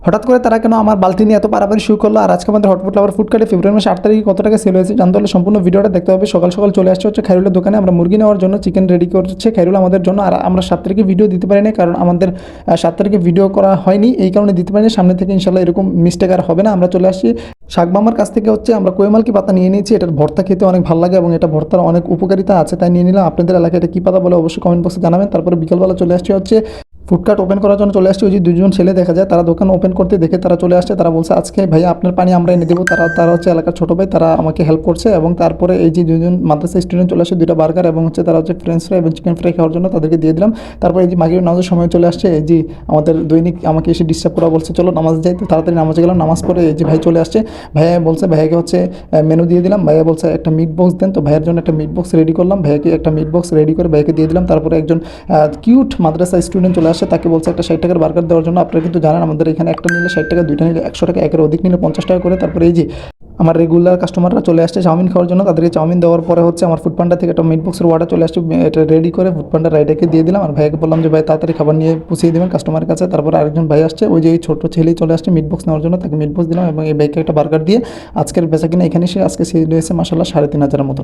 হঠাৎ করে তারা কেন আমার বালতি নিয়ে এত পারাপারি শুরু করলো। আর আজকে আমাদের হটপট লাভার ফুড কার্টে ফেব্রুয়ারি মাসে 8 তারিখে কত টাকা সেল হয়েছে জানতে হলে সম্পূর্ণ ভিডিওটা দেখতে হবে। সকাল সকাল চলে আসছে হচ্ছে খাইরুলের দোকানে, আমরা মুরগি নেওয়ার জন্য চিকেন রেডি করছে খাইরুল আমাদের জন্য। আর আমরা 7 তারিখে ভিডিও দিতে পারি না, কারণ আমাদের 7 তারিখে ভিডিও করা হয়নি, এই কারণে দিতে পারিনি। সামনে থেকে ইনশাল্লাহ এরকম মিস্টেক আর হবে না। আমরা চলে আসছি শাক মামার কাছ থেকে হচ্ছে আমরা কোয়েমালকি পাতা নিয়ে নিয়েছি। এটার ভর্তা খেতে অনেক ভালো লাগে এবং এটা ভর্তার অনেক উপকারিতা আছে, তাই নিয়ে নিলাম। আপনাদের এলাকায় এটা কী পাতা বলে অবশ্যই কমেন্ট বক্সে জানাবেন। তারপরে বিকেলবেলা চলে আসছে হচ্ছে ফুডকার্ট ওপেন করার জন্য চলে আসছে। ওই যে দুজন ছেলে দেখা যায়, তারা দোকান ওপেন করতে দেখে তারা চলে আসছে। তারা বলছে আজকে ভাইয়া আপনার পানি আমরা এনে দেবো। তারা হচ্ছে এলাকার ছোটো ভাই, তারা আমাকে হেল্প করছে। এবং তারপরে এই যে দুজন মাদ্রাসা স্টুডেন্ট চলে আসছে, 2টা বার্গার এবং হচ্ছে তারা হচ্ছে ফ্রেঞ্চ ফ্রাই এবং চিকেন ফ্রাই খাওয়ার জন্য তাদেরকে দিয়ে দিলাম। তারপরে এই যে মাগরিব নামাজের সময় চলে আসছে, এই যে আমাদের দৈনিক আমাকে এসে ডিস্টার্ব করা, বলছে চলো নামাজ যাই। তো তাড়াতাড়ি নামাজে গেলাম। নামাজ পড়ে এই যে ভাই চলে আসছে। ভাইয়া বলছে, ভাইয়াকে হচ্ছে মেনু দিয়ে দিলাম। ভাইয়া বলছে একটা মিট বক্স দেন, তো ভাইয়ের জন্য একটা মিট বক্স রেডি করলাম। ভাইয়াকে একটা মিট বক্স রেডি করে ভাইয়াকে দিয়ে দিলাম। তারপরে একজন কিউট মাদ্রাসা স্টুডেন্ট চলে আসে, তাকে বলছে একটা 60 টাকার বার্গার দেওয়ার জন্য। আপনারা কিন্তু জানেন আমাদের এখানে একটা নিলে 60 টাকা, 2টা নিলে 100 টাকা, একের অধিক নিলে 50 টাকা করে। তারপরে এই যে আমার রেগুলার কাস্টমাররা চলে আসছে চাউমিন খাওয়ার জন্য, তাদেরকে চাউমিন দেওয়ার পরে হচ্ছে আমার ফুড পান্ডা থেকে একটা মিট বক্সের অর্ডার চলে আসছে। এটা রেডি করে ফুড পান্ডা রাইডারকে দিয়ে দিলাম। আর ভাইয়াকে বললাম যে ভাই তাড়াতাড়ি খাবার নিয়ে পুষিয়ে দেবেন কাস্টমারের কাছে। তারপরে আরেকজন ভাই আসছে, ওই যে এই ছোটো ছেলেই চলে আসছে মিট বক্স নেওয়ার জন্য, তাকে মিট বক্স দিলাম এবং এই ভাইকে একটা বার্গার দিয়ে আজকের বেচা কিনা এখানে সে আজকে সেল হয়েছে মাসাল্লাহ 3,500-এর মতো।